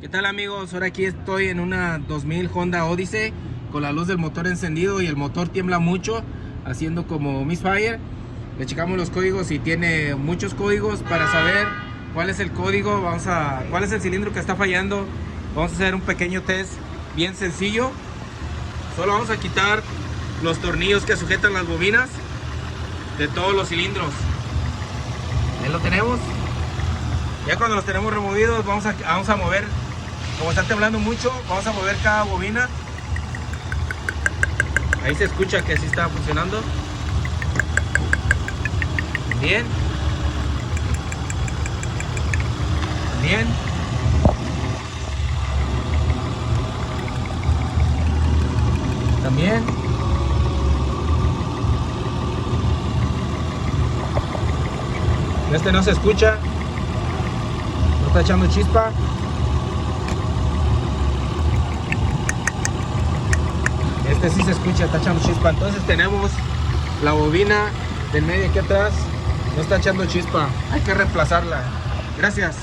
¿Qué tal, amigos? Ahora aquí estoy en una 2000 Honda Odyssey con la luz del motor encendido y el motor tiembla mucho, haciendo como misfire. Le checamos los códigos y tiene muchos códigos. Para saber cuál es el código, cuál es el cilindro que está fallando, vamos a hacer un pequeño test bien sencillo. Solo vamos a quitar los tornillos que sujetan las bobinas de todos los cilindros. Ahí lo tenemos. Ya cuando los tenemos removidos, vamos a mover. Como está temblando mucho, vamos a mover cada bobina. Ahí se escucha que sí está funcionando. Bien. Bien. También. Este no se escucha. No está echando chispa. Este sí se escucha, está echando chispa. Entonces tenemos la bobina del medio aquí atrás, no está echando chispa, hay que reemplazarla. Gracias.